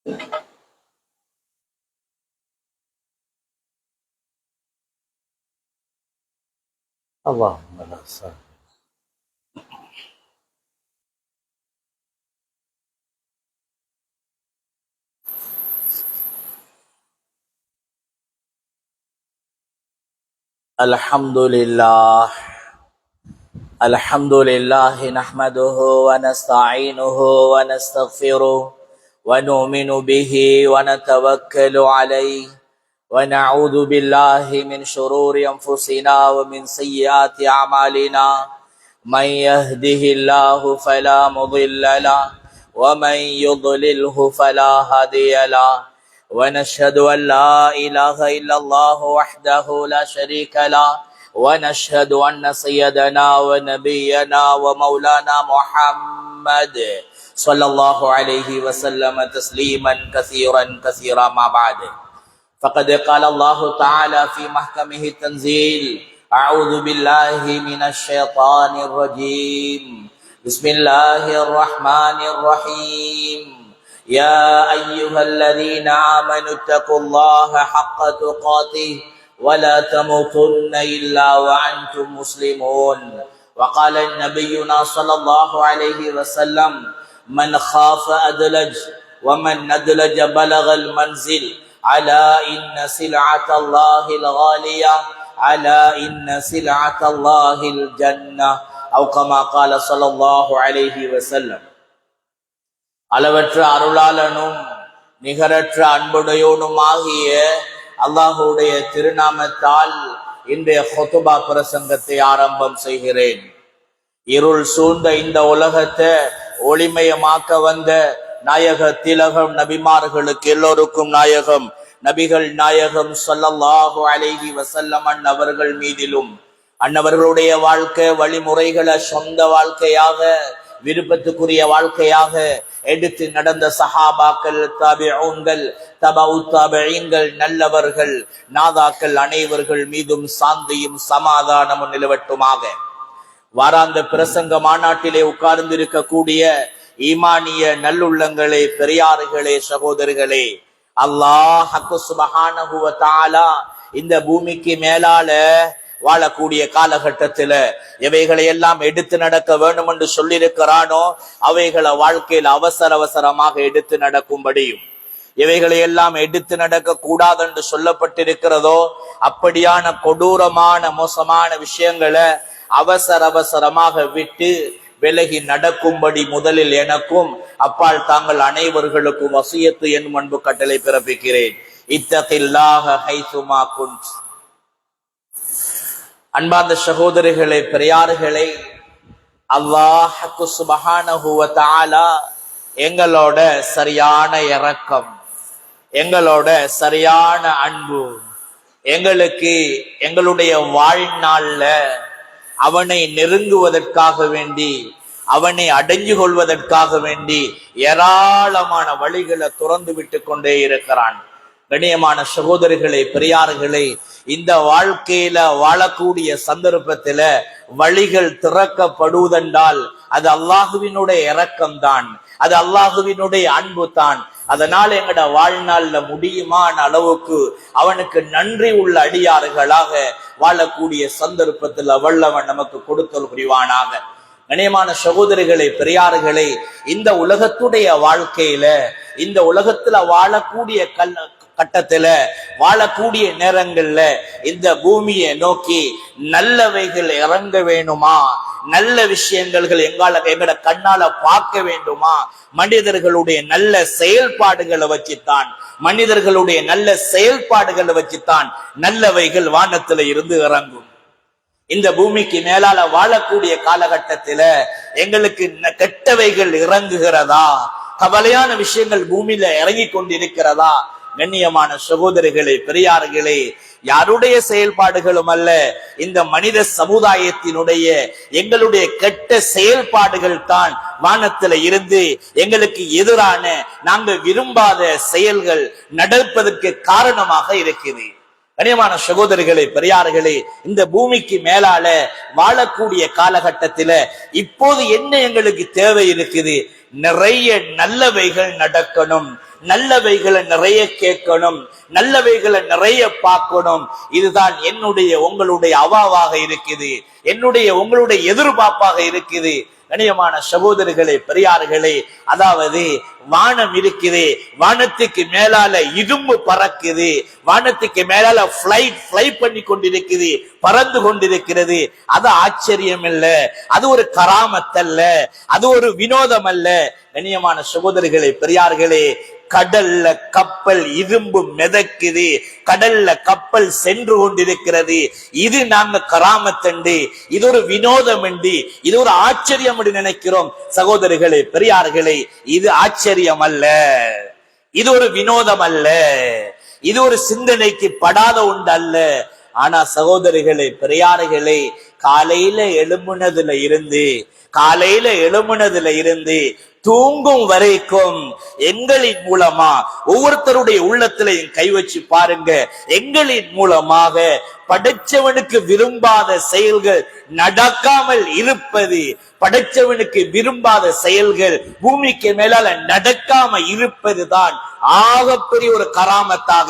اللهم لا سهل. الحمد لله نحمده ونستعينه ونستغفره ونؤمن به ونتوكل عليه ونعوذ بالله من شرور أنفسنا ومن سيئات أعمالنا. من يهده الله فلا مضل له ومن يضلله فلا هادي له، ونشهد أن لا إله إلا الله وحده لا شريك له، ونشهد أن سيدنا ونبينا ومولانا محمد صلى الله عليه وسلم تسليما كثيرا ما بعد. فقد قال الله تعالى في محكمه التنزيل: أعوذ بالله من الشيطان الرجيم، بسم الله الرحمن الرحيم. يا أيها الذين آمنوا اتقوا الله حق تقاته ولا تموتن إلا وأنتم مسلمون. وقال نبينا صلى الله عليه وسلم: من خاف أدلج ومن ندلج بلغ المنزل. على إن سلعة الله الغالية، على إن سلعة الله الجنة، أو كما قال صلى الله عليه وسلم. அளவற்ற அருளாளனும் நிகரற்ற அன்புடையோனும் ஆகிய அல்லாஹுடைய திருநாமத்தால் இன்றைய ஹுதுபா பிரசங்கத்தை ஆரம்பம் செய்கிறேன். இருள் சூழ்ந்த இந்த உலகத்தை ஒளிமயமாக்க வந்த நாயக திலகம் நபிமார்களுக்கு எல்லோருக்கும் நாயகம் நபிகள் நாயகம் ஸல்லல்லாஹு அலைஹி வஸல்லம் அன்னவர்கள் மீதிலும், அன்னவர்களுடைய வாழ்க்கை வழிமுறைகளை சொந்த வாழ்க்கையாக, விருப்பத்துக்குரிய வாழ்க்கையாக எடுத்து நடந்த சஹாபாக்கள், தாபிஊன்கள், தபஉ தாபிஈன்கள், நல்லவர்கள், நாதாக்கள் அனைவர்கள் மீதும் சாந்தியும் சமாதானமும் நிலவட்டுமாக. வாராந்த பிரசங்க மாநாட்டிலே உட்கார்ந்திருக்கக்கூடிய ஈமானிய நல்லுள்ளங்களே, பெரியார்களே, சகோதரர்களே, அல்லாஹ் சுப்ஹானஹு வ தஆலா இந்த பூமிக்கு மேலால வாழக்கூடிய காலகட்டத்துல எவைகளை எல்லாம் எடுத்து நடக்க வேண்டும் என்று சொல்லியிருக்கிறானோ அவைகளை வாழ்க்கையில் அவசரமாக எடுத்து நடக்கும்படியும், எவைகளை எல்லாம் எடுத்து நடக்க கூடாது என்று சொல்லப்பட்டிருக்கிறதோ அப்படியான கொடூரமான மோசமான விஷயங்களை அவசரமாக விட்டு விலகி நடக்கும்படி முதலில் எனக்கும் அப்பால் தாங்கள் அனைவர்களுக்கும் வசியத்து என்னும் அன்பு கட்டளை பிறப்பிக்கிறேன். இத்தகில்லாஹ ஹைசுமா குன்ட். அன்பார்ந்த சகோதரிகளே, பெரியார்களே, அல்லாஹ் சுப்ஹானஹு வ தஆலா எங்களோட சரியான இரக்கம், எங்களோட சரியான அன்பு, எங்களுக்கு எங்களுடைய வாழ்நாள்ல அவனை நெருங்குவதற்காக வேண்டி, அவனை அடைஞ்சு கொள்வதற்காக வேண்டி ஏராளமான வழிகளை துறந்து விட்டு கொண்டே இருக்கிறான். கண்ணியமான சகோதரிகளே, பெரியார்களே, இந்த வாழ்க்கையில வாழக்கூடிய சந்தர்ப்பத்தில வழிகள் திறக்கப்படுவதென்றால் அது அல்லாஹுவினுடைய இரக்கம் தான், அது அல்லாஹுவினுடைய அன்பு தான். அதனால எங்கட வாழ்நாள்ல முடியுமான அளவுக்கு அவனுக்கு நன்றி உள்ள அடியார்களாக வாழக்கூடிய சந்தர்ப்பத்தில் வல்லவன் நமக்கு கொடுத்தல் புரிவானாக. கண்ணியமான சகோதரிகளே, பெரியார்களே, இந்த உலகத்துடைய வாழ்க்கையில, இந்த உலகத்துல வாழக்கூடிய கட்டத்துல வாழக்கூடிய நேரங்கள்ல இந்த பூமியை நோக்கி நல்லவைகள் இறங்க வேணுமா, நல்ல விஷயங்கள் எங்கட கண்ணால பார்க்க வேண்டுமா, மனிதர்களுடைய நல்ல செயல்பாடுகளை வச்சுத்தான், மனிதர்களுடைய நல்ல செயல்பாடுகளை வச்சுத்தான் நல்லவைகள் வானத்துல இருந்து இறங்கும். இந்த பூமிக்கு மேலால வாழக்கூடிய காலகட்டத்தில எங்களுக்கு கெட்டவைகள் இறங்குகிறதா, கவலையான விஷயங்கள் பூமியில இறங்கி கொண்டிருக்கிறதா? கண்ணியமான சகோதரிகளே, பெரியார்களே, யாருடைய செயல்பாடுகளும் அல்ல, இந்த மனித சமுதாயத்தினுடைய எங்களுடைய கெட்ட செயல்பாடுகள் தான் வானத்துல இருந்து எங்களுக்கு எதிரான, நாங்க விரும்பாத செயல்கள் நடப்பதற்கு காரணமாக இருக்குது. கண்ணியமான சகோதரிகளே, பெரியார்களே, இந்த பூமிக்கு மேலால வாழக்கூடிய காலகட்டத்தில இப்போது என்ன எங்களுக்கு தேவை இருக்குது? நிறைய நல்லவைகள் நடக்கணும், நல்லவைகளை நிறைய கேட்கணும், நல்லவைகளை நிறைய பார்க்கணும். இதுதான் என்னுடைய உங்களுடைய அவாவாக இருக்குது, என்னுடைய உங்களுடைய எதிர்பார்ப்பாக இருக்குது. கண்ணியமான சகோதரர்களே, பெரியார்களே, அதாவது வானம் இருக்குது, வானத்துக்கு மேலால இரும்பு பறக்குது, வானத்துக்கு மேலால ஃப்ளை பண்ணி கொண்டிருக்குது, பறந்து கொண்டிருக்கிறது. அது ஆச்சரியம் இல்ல, அது ஒரு கராமத் அல்ல, அது ஒரு வினோதம் அல்ல. கண்ணியமான சகோதரர்களே, பெரியார்களே, கடல்ல கப்பல் இரும்பு மிதக்குது, கடல்ல கப்பல் சென்று கொண்டிருக்கிறது. இது நாங்க கராமத்தண்டு, இது ஒரு வினோதம் என்று, இது ஒரு ஆச்சரியம் என்று நினைக்கிறோம். சகோதரர்களே, பெரியார்களே, இது ஆச்சரியம் அல்ல, இது ஒரு வினோதம் அல்ல, இது ஒரு சிந்தனைக்கு படாத ஒன்று அல்ல. ஆனா சகோதரிகளே, பெரியார்களே, காலையில எழும்புனதுல இருந்து தூங்கும் வரைக்கும் எங்களின் மூலமா ஒவ்வொருத்தருடைய உள்ளத்திலையும் கை வச்சு பாருங்க, எங்களின் மூலமாக படைச்சவனுக்கு விரும்பாத செயல்கள் நடக்காமல் இருப்பது, படைச்சவனுக்கு விரும்பாத செயல்கள் பூமிக்கு மேலால நடக்காம இருப்பதுதான் ஆகப்பெரிய ஒரு கராமத்தாக,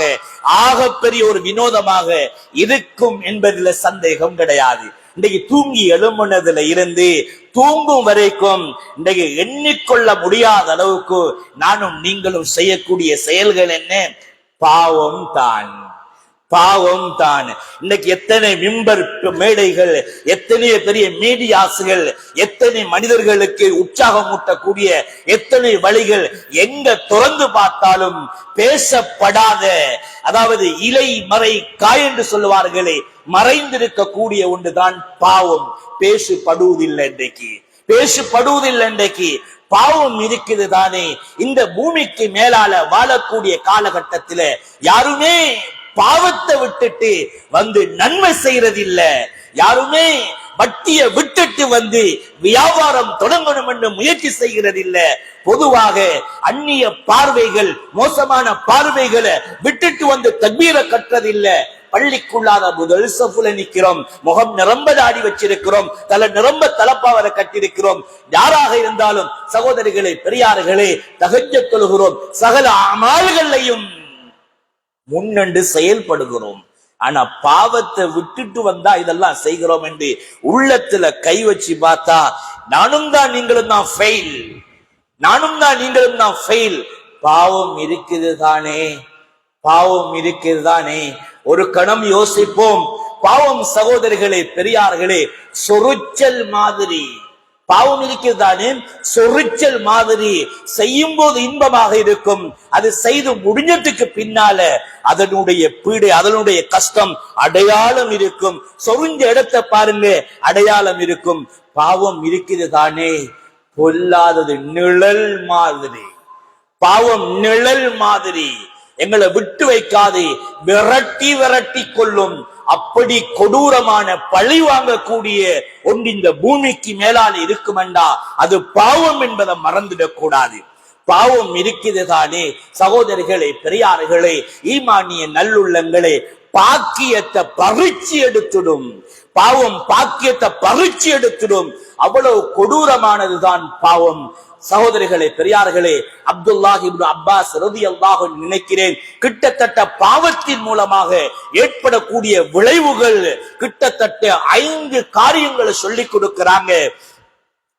ஆகப்பெரிய ஒரு வினோதமாக இருக்கும் என்பதில் சந்தேகம் கிடையாது. இன்றைக்கு தூங்கி எழும்புனதுல இருந்து தூங்கும் வரைக்கும் இன்றைக்கு எண்ணிக்கொள்ள முடியாத அளவுக்கு நானும் நீங்களும் செய்யக்கூடிய செயல்கள் என்ன? பாவம் தான், பாவம் தான். இன்னைக்கு எத்தனை மிம்பர் மேடைகள், எத்தனை பெரிய மீடியாஸ்கள், எத்தனை மனிதர்களுக்கு உற்சாகம் ஊட்டக்கூடிய எத்தனை வழிகள், எங்க திறந்து பார்த்தாலும் பேசப்படாத, அதாவது இலை மறை காய் என்று சொல்லுவார்களே, மறைந்திருக்கக்கூடிய ஒன்றுதான் பாவம். பேசப்படுவதில்லை இன்றைக்கு, பேசப்படுவதில்லை இன்றைக்கு. பாவம் இருக்குது தானே. இந்த பூமிக்கு மேலால வாழக்கூடிய காலகட்டத்தில யாருமே பாவத்தை விட்டுட்டு வந்து நன்மை செய்யறது இல்ல, யாருமே வட்டிய விட்டுட்டு வந்து வியாபாரம் தொடங்கணும் என்று முயற்சி செய்கிறது இல்ல. பொதுவாக அந்நிய பார்வைகள், மோசமான பார்வைகளை விட்டுட்டு வந்து தக்பீரை கற்றதில்ல. பள்ளிக்குள்ளாத முதல் சஃப்ல நிக்கிறோம், முகம் நிரம்ப தாடி வச்சிருக்கிறோம், தலை நிரம்ப தலப்பாவரை கட்டிருக்கிறோம். யாராக இருந்தாலும் சகோதரிகளே, பெரியார்களே, தஹஜ்ஜத் தொழுகிறோம், சகல அமால்களையும் முன்னெண்டு செயல்படுகிறோம். ஆனா பாவத்தை விட்டுட்டு வந்தா இதெல்லாம் செய்கிறோம் என்று உள்ளத்துல கை வச்சு பார்த்தா நானும் தான் நீங்களும் தான் ஃபெயில், நானும் தான் நீங்களும் தான் ஃபெயில். பாவம் இருக்குது தானே, பாவம் இருக்குது தானே. ஒரு கணம் யோசிப்போம். பாவம் சகோதரிகளே, பெரியார்களே, சொருச்சல் மாதிரி பாவம் இருக்கிறதானே, சொரிச்சல் மாதிரி. செய்யும் போது இன்பமாக இருக்கும், அது செய்து முடிஞ்சதுக்கு பின்னால அதனுடைய பீடை, அதனுடைய கஷ்டம் அடையாளம் இருக்கும். சொரிஞ்ச இடத்தை பாருங்க, அடையாளம் இருக்கும். பாவம் இருக்கிறது தானே, பொல்லாதது நிழல் மாதிரி. பாவம் நிழல் மாதிரி எங்களை விட்டு வைக்காது, விரட்டி விரட்டி கொள்ளும். அப்படி கொடூரமான பழி வாங்கக்கூடிய ஒன்று இந்த பூமிக்கு மேலால் இருக்குமெண்டா அது பாவம் என்பதை மறந்துடக் கூடாது. பாவம் இருக்குது தானே சகோதரிகளே, பெரியார்களே, ஈமானிய நல்லுள்ளங்களே, பாக்கியத்தை பறிச்சு எடுத்துடும். பாவம் பாக்கியத்தை பறிச்சு எடுத்துடும். அவ்வளவு கொடூரமானதுதான் பாவம். சகோதரிகளே, பெரியார்களே, அப்துல்லாஹ் இப்னு அப்பாஸ் ரலியல்லாஹு அன்ஹு நினைக்கிறேன், கிட்டத்தட்ட பாவத்தின் மூலமாக ஏற்படக்கூடிய விளைவுகள் கிட்டத்தட்ட 5 காரியங்களை சொல்லிக் கொடுக்கிறாங்க.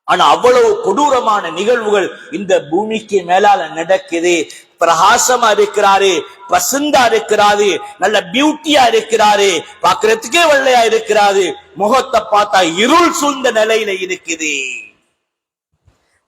ஆனா அவ்வளவு கொடூரமான நிகழ்வுகள் இந்த பூமிக்கு மேலால நடக்குது. பிரகாசமா இருக்கிறாரு, பசுந்தா இருக்கிறாரு, நல்ல பியூட்டியா இருக்கிறாரு, பாக்குறதுக்கே வெள்ளையா இருக்கிறாரு. முகத்தை பார்த்தா இருள் சூழ்ந்த நிலையில இருக்குது.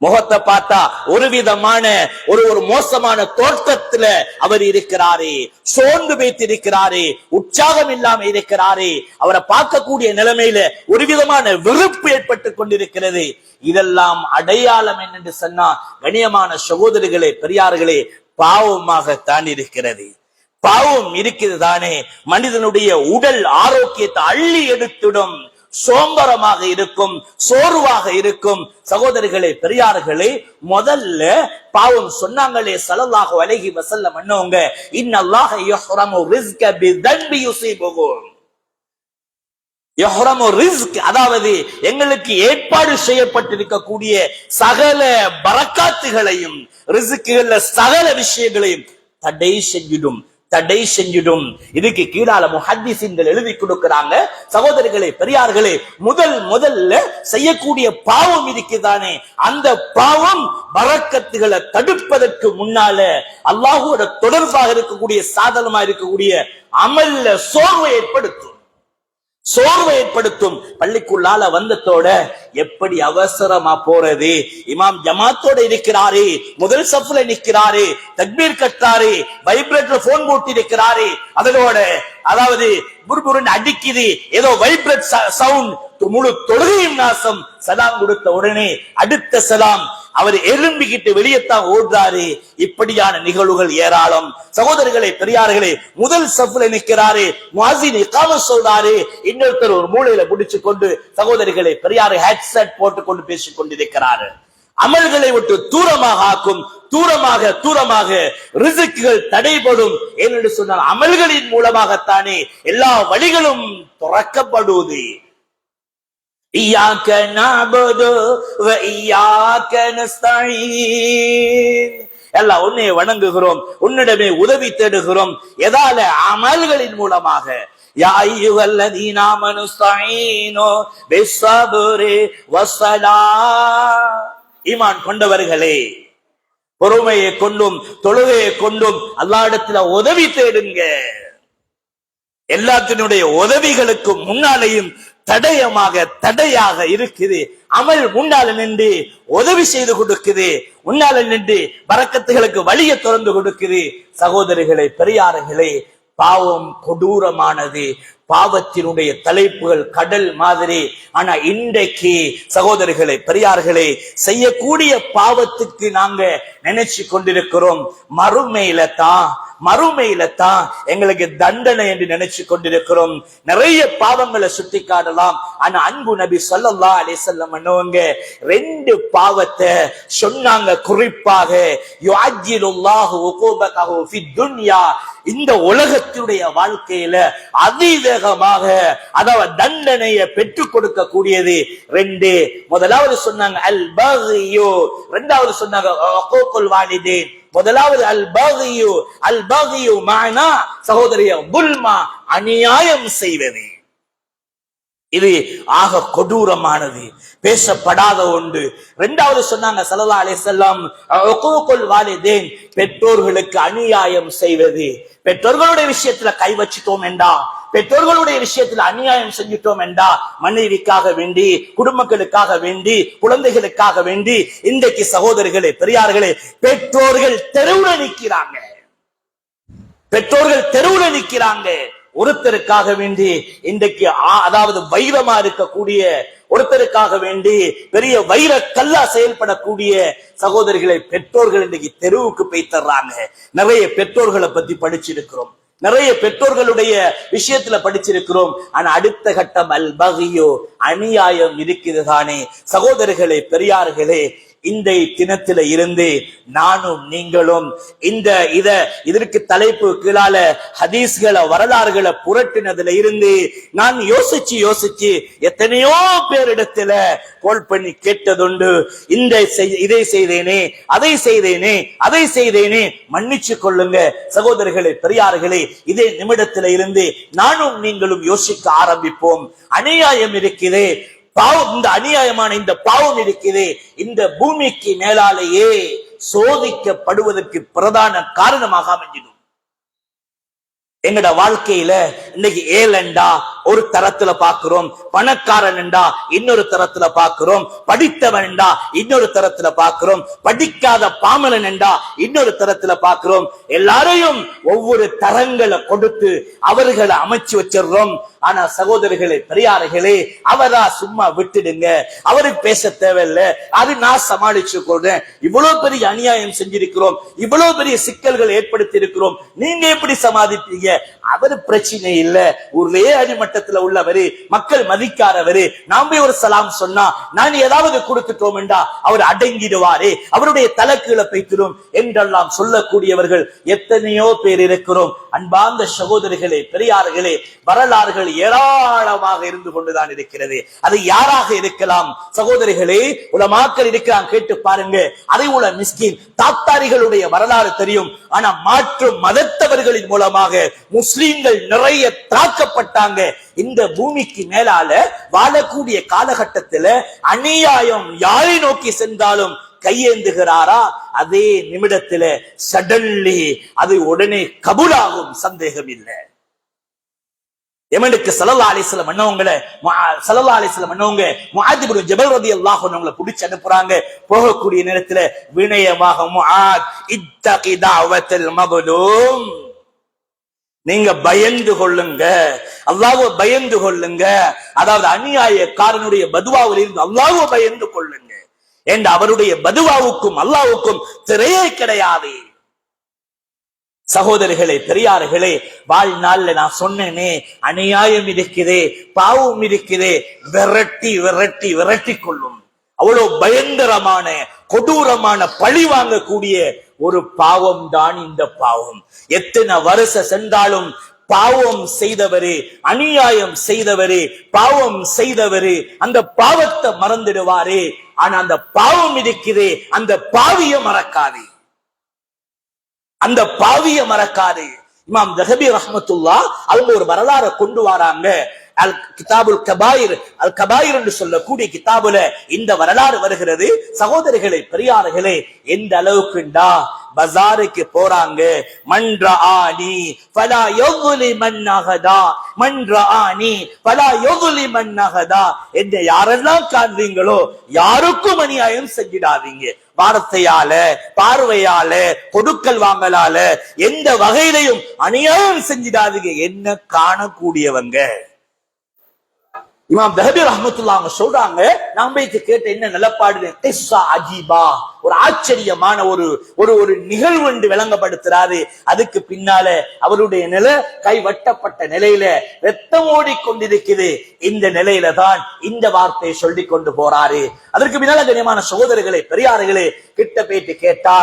முகத்தை பார்த்தா ஒரு விதமான ஒரு மோசமான தோற்றத்துல அவர் இருக்கிறாரு. சோர்ந்து வைத்திருக்கிறாரு, உற்சாகம் இல்லாம இருக்கிறாரு. அவரை பார்க்கக்கூடிய நிலைமையில ஒரு விதமான வெறுப்பு ஏற்பட்டு கொண்டிருக்கிறது. இதெல்லாம் அடையாளம் என்னென்று சொன்னா, கண்ணியமான சகோதரிகளே, பெரியார்களே, பாவமாகத்தான் இருக்கிறது. பாவம் இருக்கிறது தானே மனிதனுடைய உடல் ஆரோக்கியத்தை அள்ளி எடுத்துடும். சோம்பரமாக இருக்கும், சோர்வாக இருக்கும். சகோதரிகளே, பெரியார்களே, முதல்ல பாவம் சொன்னாங்களே ஸல்லல்லாஹு அலைஹி வஸல்லம் அன்னவங்க, இன்னல்லாஹ யஹ்ரமு ரிஸ்க பிதன்பி யுஸீபுஹு. அதாவது எங்களுக்கு ஏற்பாடு செய்யப்பட்டிருக்கக்கூடிய சகல பரக்காத்துகளையும் ரிஸ்குகள்ல சகல விஷயங்களையும் தடை செஞ்சிடும். இதுக்கு கீழால முஹத்திஸீன்கள் எழுதி கொடுக்கிறாங்க. சகோதரர்களே, பெரியார்களே, முதல்ல செய்யக்கூடிய பாவம் இருக்குதானே, அந்த பாவம் பரக்கத்துகளை தடுப்பதற்கு முன்னால அல்லாஹ்வோட தொடர்பாக இருக்கக்கூடிய சாதனமா இருக்கக்கூடிய அமல்ல சோர்வை ஏற்படுத்தும். பள்ளிக்குள்ளால வந்ததோட எப்படி அவசரமா போறது, இமாம் ஜமாத்தோட இருக்கிறாரு, முதல் சஃப்ல நிக்கிறாரு, தக்பீர் கட்டாரு, வைப்ரேட்டர் போன் போட்டு இருக்கிறாரு, அதோட அதாவது புர்புருன்னு அடிக்குது, ஏதோ வைப்ரேட் சவுண்ட், முழு தொழுகையும் நாசம். சலாம் கொடுத்த உடனே அடுத்த சலாம் அவர் எழும்பிக்கிட்டு வெளியத்தான் ஓடுறாரு. இப்படியான நிகழ்வுகள் ஏராளம். சகோதரர்களே, பெரியார்களே, முதல் சஃப்ல நிற்கிறாரு, முஅஸ்ஸின் இகாமத் சொல்றாரு, இன்னொருத்தர் ஒரு மூலையில பிடிச்சு கொண்டு சகோதரிகளே பெரியாரு ஹெட்செட் போட்டுக் கொண்டு பேசிக் கொண்டிருக்கிறாரு. அமல்களை விட்டு தூரமாக ஆக்கும். தூரமாக ரிஸ்குகள் தடைபடும். ஏனென்று சொன்னால் அமல்களின் மூலமாகத்தானே எல்லா வழிகளும் துறக்கப்படுவது. இய்யாக நஅபுது வ இய்யாக நஸ்தஈன். எல்லாம் உன்னை வணங்குகிறோம், உன்னிடமே உதவி தேடுகிறோம். எதால? அமல்களின் மூலமாக. யா அய்யுஹல்லதீன ஆமனு ஸ்தஈனு பிஸ்ஸப்ரி வஸ்ஸலாத். ஈமான் கொண்டவர்களே, பொறுமையை கொண்டும் தொழுகையை கொண்டும் அல்லாஹ்விடத்தில் உதவி தேடுங்க. எல்லாத்தினுடைய உதவிகளுக்கு முன்னாலேயும் தடையாக இருக்குது அமல். முன்னால நின்று உதவி செய்து கொடுக்குது, முன்னால நின்று பரக்கத்துகளுக்கு வழியை திறந்து கொடுக்குது. சகோதரிகளே, பெரியார்களே, பாவம் கொடூரமானது. பாவத்தினுடைய தலைப்புகள் கடல் மாதிரி. ஆனா இன்றைக்கு சகோதரிகளே, பெரியார்களே, செய்யக்கூடிய பாவத்துக்கு நாங்க நினைச்சு கொண்டிருக்கிறோம் மறுமையில தான் எங்களுக்கு தண்டனை என்று நினைச்சு கொண்டிருக்கிறோம். நிறைய பாவங்களை சுட்டி காட்டலாம். ஆனா அன்பு நபி ஸல்லல்லாஹு அலைஹி வஸல்லம் அன்னவங்க 2 பாவத்தை சொன்னாங்க குறிப்பாக. யுஅஜ்ஜிலுல்லாஹு உகூபதஹு ஃபித் துன்யா, இந்த உலகத்தினுடைய வாழ்க்கையில அதிவேகமாக அதாவது தண்டனையை பெற்றுக் கொடுக்க கூடியது 2. முதலாவது சொன்னாங்க அல் பக்யு, இரண்டாவது சொன்னாங்க உகூகுல் வாலிதைன். முதலாவது அல் பக்யு மானா சகோதரிய புல்மா, அநியாயம் செய்வது. இது ஆக கொடூரமானது, பேசப்படாத ஒன்று. இரண்டாவது சொன்னாங்க ஸல்லல்லாஹு அலைஹி வஸல்லம் உகூகுல் வாலிதைன், பெற்றோர்களுக்கு அநியாயம் செய்வது. பெற்றோர்களுடைய விஷயத்துல கை வச்சிட்டோம் என்றா, பெற்றோர்களுடைய விஷயத்துல அநியாயம் செஞ்சிட்டோம் என்றா, மனைவிக்காக வேண்டி, குடும்பங்களுக்காக வேண்டி, குழந்தைகளுக்காக வேண்டி இன்றைக்கு சகோதரிகளே, பெரியார்களே, பெற்றோர்கள் தெருவுல நிக்கிறாங்க. ஒருத்தருக்காக வேண்டி இன்றைக்கு அதாவது வைரமா இருக்கக்கூடிய ஒருத்தருக்காக வேண்டி பெரிய வைர கல்லா செயல்படக்கூடிய சகோதரிகளை பெற்றோர்கள் இன்றைக்கு தெருவுக்கு போய் தர்றாங்க. நிறைய பெற்றோர்களை பத்தி படிச்சிருக்கிறோம், நிறைய பெற்றோர்களுடைய விஷயத்துல படிச்சிருக்கிறோம். ஆனா அடுத்த கட்டம் அல் பக்யு, அநியாயம் இருக்குது தானே. சகோதரிகளே, பெரியார்களே, இந்த தினத்தில இருந்து நானும் நீங்களும் இதற்கு தலைப்பு கீழால ஹதீஸ்களை வரலாறுகளை புரட்டினதுல இருந்து நான் யோசிச்சு எத்தனையோ பேரிடத்துல கோல் பண்ணி கேட்டதுண்டு. இதை செய்தேனே, அதை செய்தேனே, மன்னிச்சு கொள்ளுங்க. சகோதரர்களே, பெரியார்களே, இதே நிமிடத்தில இருந்து நானும் நீங்களும் யோசிக்க ஆரம்பிப்போம். அநியாயம் இருக்கிறே, இந்த அநியாயமான இந்த பாவம் இருக்கிறது, இந்த பூமிக்கு மேலாலேயே சோதிக்கப்படுவதற்கு பிரதான காரணமாக அமைஞ்சிடும். எங்கட வாழ்க்கையில இன்னைக்கு ஏழண்டா ஒரு தரத்துல பாக்குறோம், பணக்காரன் என்றா இன்னொரு தரத்துல பாக்குறோம், படித்தவன் என்றா இன்னொரு தரத்துல பாக்குறோம், படிக்காத பாமலன் என்றா இன்னொரு தரத்துல பாக்குறோம். எல்லாரையும் ஒவ்வொரு தரங்களை கொடுத்து அவர்களை அமைச்சு வச்சிடறோம். ஆனா சகோதரர்களே, பெரியார்களே, அவரா சும்மா விட்டுடுங்க, அவருக்கு பேச தேவையில்லை, அது நான் சமாளிச்சு கொள்றேன். இவ்வளவு பெரிய அநியாயம் செஞ்சிருக்கிறோம், இவ்வளவு பெரிய சிக்கல்கள் ஏற்படுத்தி இருக்கிறோம், நீங்க எப்படி சமாளிப்பீங்க? அவரு பிரச்சனை இல்லை, ஒரே அடிமட்ட காலகட்டத்தில் உள்ளவரு, மக்கள் மதிக்காதவரு, நாம் போய் ஒரு சலாம் சொன்னா நான் ஏதாவது கொடுத்துட்டோம் என்றா அவர் அடங்கிடுவாரே, அவருடைய தலைக்கீழ பைத்திரும் என்றெல்லாம் சொல்லக்கூடியவர்கள் எத்தனையோ பேர் இருக்கிறோம். அன்பார்ந்த சகோதரிகளே, பெரியார்களே, வரலாறுகள் ஏராளமாக இருந்து கொண்டுதான் இருக்கிறது. அது யாராக இருக்கலாம் சகோதரிகளே, உலமாக்கள் இருக்கிறான், கேட்டு பாருங்க. அதை உள்ள மிஸ்கின் தாத்தாரிகளுடைய வரலாறு தெரியும். ஆனா மாற்று மதத்தவர்களின் மூலமாக முஸ்லிம்கள் நிறைய தாக்கப்பட்டாங்க. இந்த பூமிக்கு மேலால வாழக்கூடிய காலகட்டத்தில் அநியாயம் யாரை நோக்கி சென்றாலும் கையேந்துகிறாரா, அதே நிமிடத்துல சடன்லி அது உடனே கபூலாகும், சந்தேகம் இல்லை. எமனுக்கு ஸல்லல்லாஹு அலைஹி வஸல்லம் அண்ணவங்க முஆத் இப்னு ஜபல் ரலியல்லாஹு அன்ஹு புடிச்சு அனுப்புறாங்க. போகக்கூடிய நேரத்துல வினயமாக, முஆத் இத்தகி தஅவத்தல் மظلوم, நீங்க பயந்து கொள்ளுங்க, அல்லாஹ்வை பயந்து கொள்ளுங்க. அதாவது அநியாயக்காரனுடைய பதுவாவில் இருந்து அல்லாஹ்வை பயந்து கொள்ளுங்க என்று அவருடைய பதுவாவுக்கும் அல்லாஹ்வுக்கும் திரையே கிடையாது. சகோதரிகளே, பெரியார்களே, வாழ்நாள்ல நான் சொன்னேனே, அநியாயம் இருக்குதே, பாவம் இருக்குதே, விரட்டி விரட்டி விரட்டி கொள்ளும். அவ்வளவு பயங்கரமான கொடூரமான பழி வாங்கக்கூடிய ஒரு பாவம் தான் இந்த பாவம். எத்தனை வருஷம் சென்றாலும் பாவம் செய்தவரு, அநியாயம் செய்தவரு, பாவம் செய்தவரு அந்த பாவத்தை மறந்துடுவாரு. ஆனா அந்த பாவம் இருக்குதே, அந்த பாவிய மறக்காது, அந்த பாவிய மறக்காது. இமாம் தஹபி ரஹ்மத்துல்லாஹ் அவங்க ஒரு வரலாறை கொண்டு வராங்க. அல் கிதாபுல் கபாயிர், அல் கபாயிர் என்று சொல்லக்கூடிய கிதாபுல இந்த வரலாறு வருகிறது. சகோதரிகளே, பெரியார்களே, எந்த அளவுக்குண்டா பஜாருக்கு போறாங்க. மன்றானி ஃபலா யுஸ்லிமன் நஹதா, மன்றானி ஃபலா யுஸ்லிமன் நஹதா, என்ன யாரெல்லாம் காண்றீங்களோ யாருக்கும் அநியாயம் செஞ்சிடாதீங்க. வார்த்தையால, பார்வையால, கொடுக்கல் வாங்கலால எந்த வகையிலையும் அநியாயம் செஞ்சிடாதீங்க என்ன காணக்கூடியவங்க. இமாம் தஹபி ரஹ்மத்துல்லாஹ் அவங்க சொல்றாங்க, நான் போய் கேட்ட என்ன நிலப்பாடு, கிஸ்ஸா அஜீபா, ஒரு ஆச்சரியமான ஒரு ஒரு நிகழ்வு என்று விளங்கப்படுத்துறாரு. அதுக்கு பின்னால அவருடைய நிலை கைவட்டப்பட்ட நிலையில ரத்தம் ஓடிக்கொண்டிருக்குது. இந்த நிலையில தான் இந்த வார்த்தையை சொல்லி கொண்டு போறாரு. அதற்கு பின்னால கண்ணியமான சகோதரர்களே, பெரியார்களே, கிட்ட போயிட்டு கேட்டா,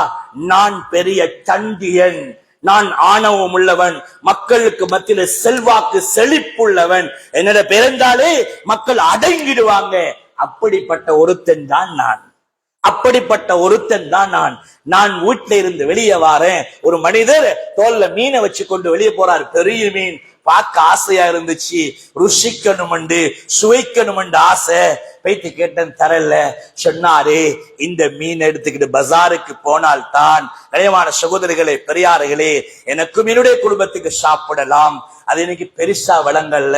நான் பெரிய சண்டியன், நான் ஆணவம் உள்ளவன், மக்களுக்கு மத்தியில செல்வாக்கு செழிப்புள்ளவன், என்னோட பிறந்தாலே மக்கள் அடங்கிடுவாங்க. அப்படிப்பட்ட ஒருத்தன் தான் நான், அப்படிப்பட்ட ஒருத்தன் தான் நான். நான் வீட்டுல இருந்து வெளியே வாரேன், ஒரு மனிதர் தோல்ல மீனை வச்சு கொண்டு வெளியே போறாரு. பெரிய மீன், பார்க்க ஆசையா இருந்துச்சு, ருசிக்கணும் சுவைக்கணும் ஆசை. பேத்தி கேட்டேன், தரல. சொன்னாரு, இந்த மீன் எடுத்துக்கிட்டு பஜாருக்கு போனால் தான் கனியமான சகோதரிகளே, பெரியார்களே, எனக்கும் என்னுடைய குடும்பத்துக்கு சாப்பிடலாம். அது எனக்கு பெருசா வழங்கல்ல,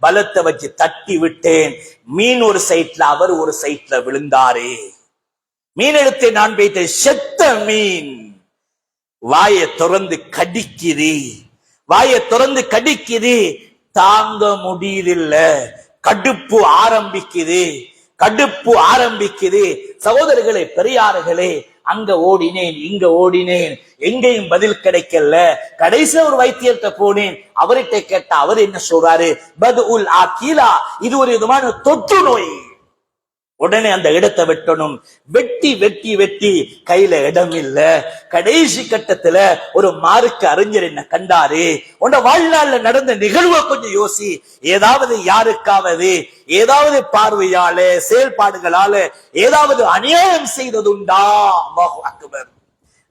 பலத்தை வச்சு தட்டி விட்டேன். மீன் ஒரு சைட்ல, அவர் ஒரு சைட்ல விழுந்தாரு. மீன் எடுத்து நான் போயிட்டு, செத்த மீன் வாயை திறந்து கடிக்குது, வாயை திறந்து கடிக்குது, தாங்க முடியல, கடுப்பு ஆரம்பிக்குது, கடுப்பு ஆரம்பிக்குது. சகோதரர்களே, பெரியார்களே, அங்க ஓடினேன், இங்க ஓடினேன், எங்கேயும் பதில் கிடைக்கல. கடைசி ஒரு வைத்தியர்கிட்ட போனேன். அவர்கிட்ட கேட்டா அவர் என்ன சொல்றாரு, பதுல் ஆகிலா, இது ஒரு விதமான தொற்று நோய். உடனே அந்த இடத்தை வெட்டணும். வெட்டி வெட்டி வெட்டி கையில இடம் இல்ல. கடைசி கட்டத்துல ஒரு மார்க்க அறிஞர் என்ன கண்டாரு, உன்ன வாழ்நாள்ல நடந்த நிகழ்வை கொஞ்சம் யோசி, ஏதாவது யாருக்காவது ஏதாவது பார்வையால செயல்பாடுகளால ஏதாவது அநியாயம் செய்ததுண்டா? அல்லாஹு அக்பர்.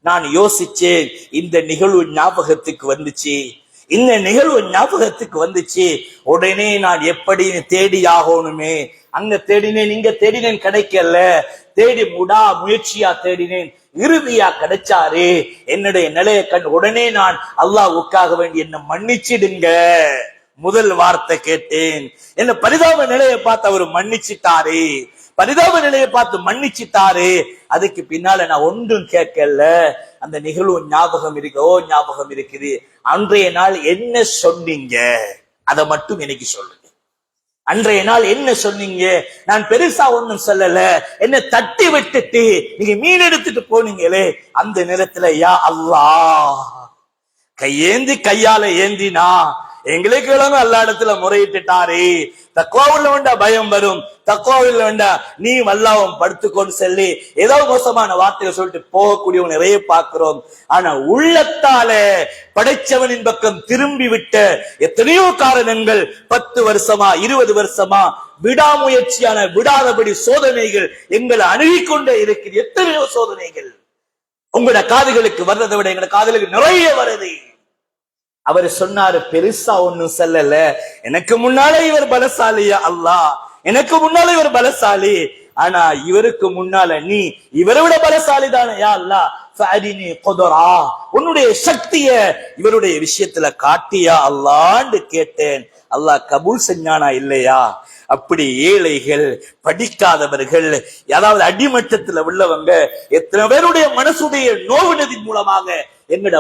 நான் யோசிச்சேன், இந்த நிகழ்வு ஞாபகத்துக்கு வந்துச்சு, இந்த நிகழ்வு ஞாபகத்துக்கு வந்துச்சு. உடனே நான் எப்படி தேடி ஆகணுமே, அங்க தேடினேன், இங்க தேடினேன், கிடைக்கல. தேடி முயற்சியா தேடினேன், இறுதியா கிடைச்சாரு. என்னுடைய நிலையை கண்டு உடனே நான் அல்லாஹ்வுக்காக வேண்டி என்ன மன்னிச்சிடுங்க முதல் வார்த்தை கேட்டேன். என்ன பரிதாப நிலையை பார்த்து அவர் மன்னிச்சிட்டாரு, பரிதாப நிலையை பார்த்து மன்னிச்சிட்டாரு. அதுக்கு பின்னால நான் ஒன்றும் கேட்கல. அந்த நிகழ்வு ஞாபகம் இருக்கு, ஓ ஞாபகம் இருக்குது, அன்றைய நாள் என்ன சொன்னீங்க அதை மட்டும் எனக்கு சொல்லுங்க. அன்றைய நாள் என்ன சொன்னீங்க? நான் பெருசா ஒன்னும் சொல்லல, என்ன தட்டி விட்டுட்டு நீங்க மீன் எடுத்துட்டு போனீங்களே, அந்த நேரத்துல யா அல்லாஹ் கையேந்தி கையால ஏந்தினா எங்களுக்கு அல்லா இடத்துல முறையிட்டுட்டாரு. தக்வாவுல வேண்டா பயம் வரும், தக்வாவில் வேண்டா நீ அல்லாஹ்வும் படுத்துக்கொண்டு சொல்லி ஏதோ மோசமான வார்த்தையை சொல்லிட்டு போகக்கூடியவங்க நிறைய பார்க்கிறோம். ஆனா உள்ளத்தால படைச்சவனின் பக்கம் திரும்பி விட்ட எத்தனையோ காரணங்கள் 10 வருஷமா 20 வருஷமா விடாமுயற்சியான விடாதபடி சோதனைகள் எங்களை அணுகிக்கொண்டே இருக்குது. எத்தனையோ சோதனைகள் உங்களோட காதுகளுக்கு வர்றதை விட எங்களோட காதுகளுக்கு நிறைய வருது. அவர் சொன்னாரு, பெருசா ஒண்ணும் சொல்லல, எனக்கு முன்னாலே இவர் பலசாலியா அல்லாஹ், எனக்கு முன்னாலே இவர் பலசாலி, ஆனா இவருக்கு முன்னால நீ இவரை விட பலசாலி தானே யா அல்லாஹ், ஃபஅரினி குதரா, உன்னுடைய சக்திய இவருடைய விஷயத்துல காட்டியா அல்லாஹ்ன்னு கேட்டேன். அல்லாஹ் கபூல் செஞ்சானா இல்லையா? அப்படி ஏழைகள், படிக்காதவர்கள், அதாவது அடிமட்டத்துல உள்ளவங்க எத்தனை பேருடைய மனசுடைய நோவினதின் மூலமாக எங்கட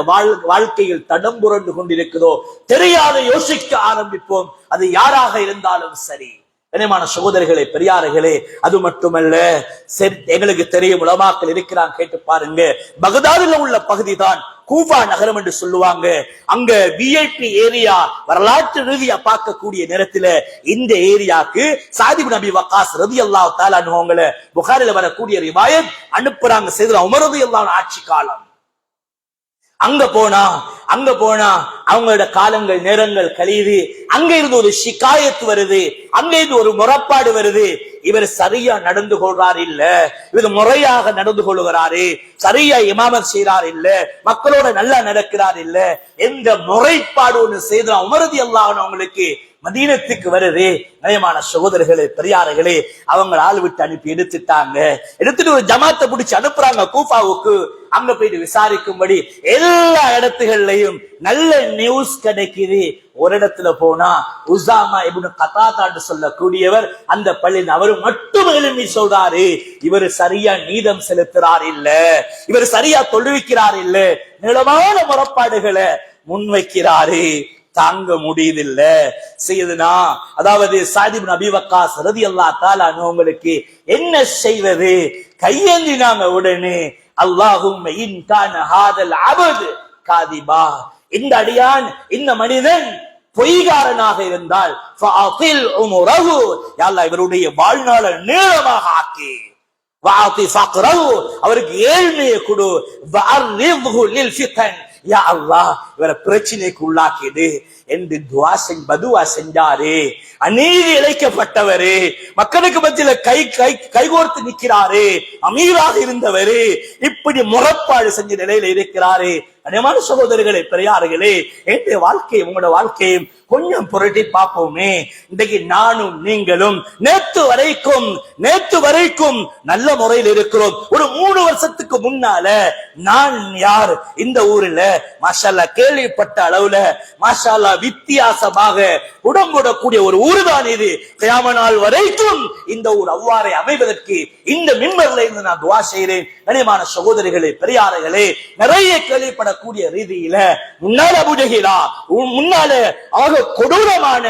வாழ்க்கையில் தடம் புரண்டு கொண்டிருக்கிறதோ தெரியாத யோசிக்க ஆரம்பிப்போம். அது யாராக இருந்தாலும் சரி. கண்ணியமான சகோதரர்களே, பெரியார்களே, அது மட்டுமல்ல, எங்களுக்கு தெரியும் உலமாக்கள் இருக்கிறாங்க, கேட்டு பாருங்க. பகதாதுல உள்ள பகுதி தான் கூஃபா நகரம் என்று சொல்லுவாங்க. அங்க விஐபி ஏரியா வரலாற்று ரீதியா பார்க்கக்கூடிய நேரத்துல இந்த ஏரியாக்கு சாத் இப்னு அபி வக்காஸ் ரலியல்லாஹு தஆலா அன்ஹுவங்கள புகாரில வரக்கூடிய ரிவாயத் அனுப்புறாங்க. சையதுனா உமர் ரலியல்லாஹு அன்ஹு ஆட்சி காலம். அங்க போனா அவங்களோட காலங்கள் நேரங்கள் கழியுது. அங்க இருந்து ஒரு ஷிகாயத் வருது, அங்க இருந்து ஒரு முறைப்பாடு வருது. இவர் சரியா நடந்து கொள்றாரு இல்ல, இவர் முறையாக நடந்து கொள்கிறாரு, சரியா இமாமத் செய்யறாரு இல்ல, மக்களோட நல்லா நடக்கிறார் இல்ல, எந்த முறைப்பாடு ஒண்ணு செய்தா உமர் ரலியல்லாஹு அன்ஹு அவங்களுக்கு மதீனத்துக்கு வருது. நயமான சகோதரர்களே, பெரியார்களே, அவங்க ஆள் விட்டு அனுப்பி எடுத்துட்டு ஒரு ஜமாத்தை பிடிச்சு அனுப்புறாங்க கூஃபாவுக்கு. அங்க போயிட்டு விசாரிக்கும்படி எல்லா இடத்துகள்லயும் நல்ல நியூஸ் கிடைக்குது. ஒரு இடத்துல போனா உசாமா இப்னு கதாதா சொல்லக்கூடியவர் அந்த பள்ளியில் அவரு மட்டும் எழுப்பி சொல்றாரு, இவர் சரியா நீதம் செலுத்துறார் இல்ல, இவர் சரியா தொழுவிக்கிறார் இல்ல, நிலமான முறைப்பாடுகளை முன்வைக்கிறாரு. தாங்க முடியதில்ல. செய்யுதுனா அதாவது சாத் இப்னு அபி வக்காஸ் ரலியல்லாஹு தஆலா அவங்களுக்கு என்ன செய்வது? கையேந்தினாங்க உடனே, அல்லாஹும்ம இன் கான ஹாதல் அபத் காதிபா, இந்த அடியான் இந்த மனிதன் பொய்காரனாக இருந்தால் ஃபஅதில் உம்ரஹு, யா அல்லாஹ் இவருடைய வாழ்நாளை நீளமாக ஆக்கி, வஅதி ஃபக்ரஹு அவருக்கு ஏழ்மையை கொடு, வஅர்ரிஹு லில் ஃபிதன், யா அல்லாஹ் இவரை பிரச்சனைக்கு உள்ளாக்கிடு என்று பதுவா செஞ்சாரு. அநீதி இழைக்கப்பட்டவரு, மக்களுக்கு மத்தியில கைகோர்த்து நிற்கிறாரு, அமீராக இருந்தவரு, இப்படி முறைப்பாடு செஞ்ச நிலையில இருக்கிறாரு. அநேகமான சகோதரர்களே, பெரியார்களே, என்னுடைய வாழ்க்கையை உங்களோட வாழ்க்கையும் கொஞ்சம் புரட்டி பார்ப்போமே. இன்றைக்கு நானும் நீங்களும் நேற்று வரைக்கும் நல்ல முறையில் இருக்கிறோம். ஒரு 3 வருஷத்துக்கு முன்னால நான் யார், இந்த ஊர்ல மாஷா அல்லாஹ் கேள்விப்பட்ட அளவுல மாஷா அல்லாஹ் வித்தியாசமாக உடம்புடக்கூடிய ஒரு ஊர்தான் இது. கியாமத் நாள் வரைக்கும் இந்த ஊர் அவ்வாறே அமைவதற்கு இந்த மிம்பர்ல இருந்து நான் துஆ செய்கிறேன். கனியமான சகோதரிகளே, பெரியார்களே, நிறைய கேள்விப்படக்கூடிய ரீதியில முன்னால அபூஜஹிலா, முன்னால ஆக கொடூரமான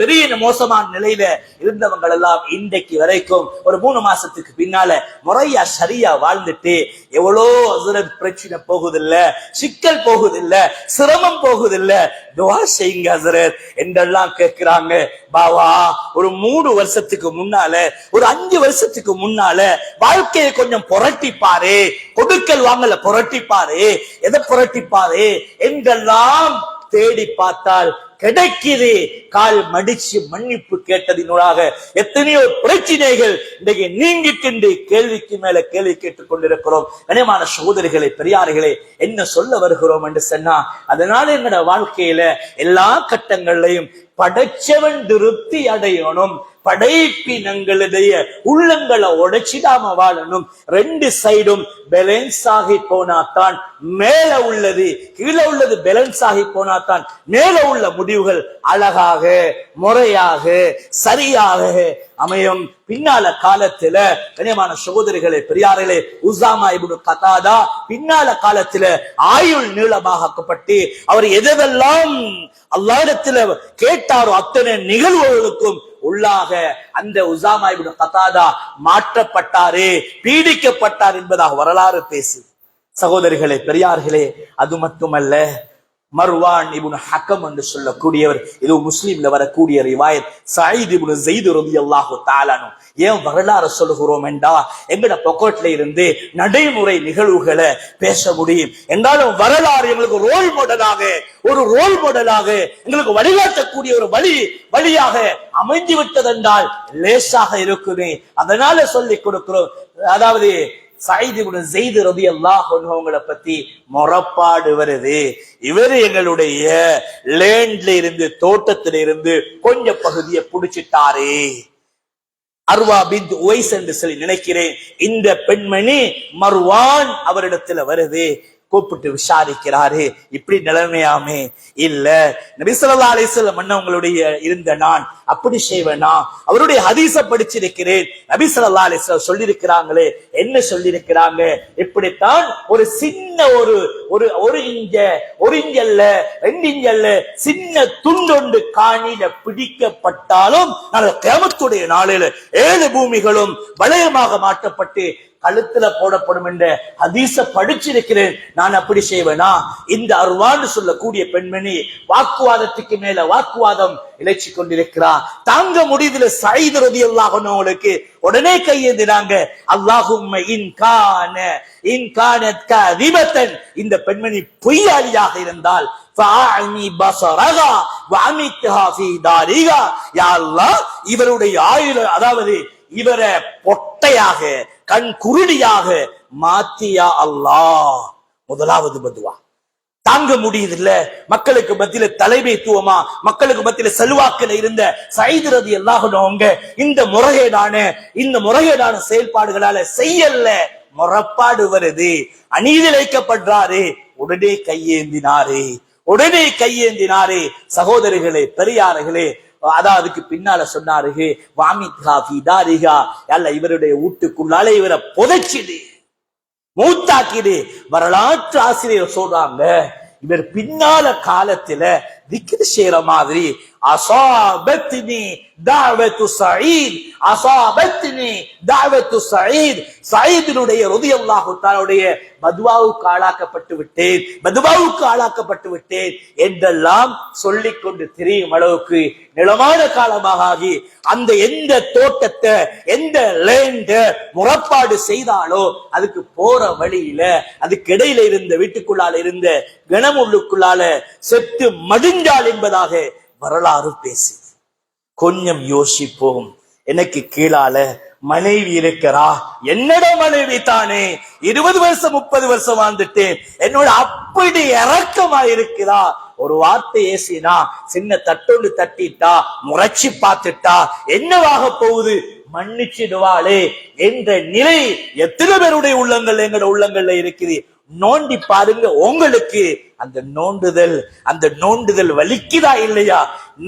பெரிய மோசமான நிலையில இருந்தவங்க எல்லாம் இன்றைக்கு வரைக்கும் ஒரு 3 மாசத்துக்கு பின்னால முறையா சரியா வாழ்ந்துட்டு எவ்வளோ ஹஸ்ரத் பிரச்சனை போகுதில்ல, சிக்கல் போகுதில்ல, சிரமம் போகுதில்ல, துஆ செய்யுங்க ஹஸ்ரத் என்றெல்லாம் கேட்கிறாங்க. பாவா, ஒரு 3 வருஷத்துக்கு முன்னால, ஒரு 5 வருஷத்துக்கு முன்னால வாழ்க்கையை கொஞ்சம் புரட்டிப்பாரு, கொடுக்கல் வாங்கல புரட்டிப்பாரு, எதை புரட்டிப்பாரு என்றெல்லாம் தேடி பார்த்தால் கிடைக்குது. கால் மடிச்சு மன்னிப்பு கேட்டதினூடாக எத்தனையோ பிரச்சனைகள் இன்றைக்கு நீங்கிட்டு கேள்விக்கு மேல கேள்வி கேட்டுக் கொண்டிருக்கிறோம். கனியமான சகோதரிகளே, பெரியார்களே, என்ன சொல்ல வருகிறோம் என்று சொன்னா, அதனால எங்களோட வாழ்க்கையில எல்லா கட்டங்கள்லையும் படைச்சவன் திருப்தி அடையணும், படைப்பினங்களுடைய உள்ளங்களை உடைச்சிடாம வாழணும். 2 சைடும் பேலன்ஸ் ஆகி போனாத்தான் மேல உள்ளது, கீழே உள்ளது பேலன்ஸ் ஆகி போனாத்தான் மேல உள்ள முடிவுகள் அழகாக, முறையாக, சரியாக அமையும். பின்னால காலத்துல கனியமான சகோதரிகளே, பெரியார்களே, உசாமா இப்னு கதாதா பின்னால காலத்துல ஆயுள் நீளமாக்கப்பட்டு அவர் எதெல்லாம் அல்லாஹ்விடத்துல கேட்டாரோ அத்தனை நிகழ்வுகளுக்கும் உள்ளாக அந்த உசாமா இப்னு கதாதா மாற்றப்பட்டாரு, பீடிக்கப்பட்டார் என்பதாக வரலாறு பேசு. சகோதரிகளே, பெரியார்களே, அது மட்டுமல்ல, மர்வான் இப்னு ஹக்கம் என்று சொல்லக்கூடியவர், இது முஸ்லிம்ல வரக்கூடிய ரிவாயத். சயீத் இப்னு ஸைத் ரலியல்லாஹு தஆலா அன்ஹு. ஏன் வரலாறு சொல்லுகிறோம் என்றா, எங்கட பொக்கெட்ல இருந்து நடைமுறை நிகழ்வுகளை பேச முடியும் என்றாலும் வரலாறு எங்களுக்கு ஒரு ரோல் மாடலாக எங்களுக்கு வழிகாட்டக்கூடிய ஒரு வழியாக அமைந்து விட்டதென்றால் லேசாக இருக்குமே. அதனால சொல்லிக் கொடுக்கிறோம். அதாவது சயீத் இப்னு ஸைத் ரலியல்லாஹு அன்ஹு அவங்களை பத்தி முறப்பாடு வருது. இவரு எங்களுடைய லேண்ட்ல இருந்து, தோட்டத்தில இருந்து கொஞ்சம் பகுதியை புடிச்சிட்டாரு. அர்வா பின்த் உவைஸ் என்று சொல்லி நினைக்கிறேன். இந்த பெண்மணி மர்வான் அவரிடத்துல வருது, கூப்பிட்டு விசாரிக்கிறாரு. இப்படி நிலைமையாமே இல்ல, நபி ஸல்லல்லாஹு அலைஹி வஸல்லம் மன்னவங்களுடைய இருந்த நான் அப்படி செய்வேனா? அவருடைய ஹதீஸ படிச்சிருக்கிறேன். நபி ஸல்லல்லாஹு அலைஹி வஸல்லம் சொல்லியிருக்கிறாங்களே, என்ன சொல்லியிருக்கிறாங்க? இப்படித்தான் ஒரு சின்ன ஒரு இஞ்சல்ல 2 இஞ்சல்ல சின்ன துண்டொண்டு காணில பிடிக்கப்பட்டாலும் கியாமத்துடைய நாளில் 7 பூமிகளும் வளையமாக மாற்றப்பட்டு கழுத்துல போடப்படும் என்ற ஹதீஸ படிச்சிருக்கிறேன். நான் அப்படி செய்வேனா? இந்த அர்வான்னு சொல்லக்கூடிய பெண்மணி வாக்குவாதத்துக்கு மேல வாக்குவாதம் இழைச்சி கொண்டிருக்கிறார். தாங்க முடியல. சயீத் ரலியல்லாஹு அன்ஹு அவங்களுக்கு உடனே கையேந்தினாங்க. அல்லாஹும்ம இன் கானத் காதிபத்தன், இந்த பெண்மணி பொய்யாளியாக இருந்தால் ஃபஅனி பஸரஹா வஅமித்ஹா ஃபீ தாரிஹா, யா அல்லாஹ் இவருடைய ஆயுள், அதாவது இவரை பொட்டையாக கண் குருடியாக மாத்தியா அல்லாஹ். முதலாவது பதுவா. தாங்க முடியுதில்ல, மக்களுக்கு மத்தியில தலைமைத்துவமா, மக்களுக்கு மத்தியில செல்வாக்கில் இருந்த சயீத் ரலியல்லாஹு அன்ஹு இந்த முறைகேடான செயல்பாடுகளால செய்யல, முறப்பாடு வருது, அநீதி இழைக்கப்படுறாரு. உடனே கையேந்தினாரு. சகோதரிகளே, பெரியார்களே, அதாவதுக்கு பின்னால சொன்னாரு, வாமித்ஹா ஃபீ தாரிஹா, அல்ல இவருடைய வீட்டுக்குள்ளாலே இவரை புதைச்சிடு, மூத்தாக்கிடு. வரலாற்று ஆசிரியர் சொல்றாங்க, இவர் பின்னால காலத்துல திக்ர் செய்யற மாதிரி அஸாபத்னி தஅவத்து ஸயீத், ஸயீதினுடைய ரலியல்லாஹு தஆலாவுடைய பதுவாவுக்கு ஆளாக்கப்பட்டு விட்டேன் என்றெல்லாம் சொல்லிக் கொண்டு திரியும் அளவுக்கு நிலமான காலமாக ஆகி, அந்த எந்த தோட்டத்தை எந்த லேண்ட முறப்பாடு செய்தாலோ அதுக்கு போற வழியில, அதுக்கு இடையில இருந்த வீட்டுக்குள்ளால இருந்த கணமுள்ளுக்குள்ளால செத்து மடிஞ்சால் என்பதாக வரலாறு பேசி. கொஞ்சம் யோசிப்போம். எனக்கு கீழால மனைவி இருக்கிறா, என்னோட மனைவி தானே, 20 வருஷம் 30 வருஷம் வாழ்ந்துட்டேன், என்னோட அப்படி இறக்கமா இருக்கிறா, ஒரு வார்த்தை ஏசினா சின்ன தட்டோடு தட்டிட்டா, முறைச்சி பார்த்துட்டா என்னவாக போகுது, மன்னிச்சிடுவாளே என்ற நிலை எத்தனை பேருடைய உள்ளங்கள் எங்களோட உள்ளங்கள்ல இருக்குது. நோண்டி பாருங்க, உங்களுக்கு அந்த நோண்டுதல் வலிக்குதா இல்லையா?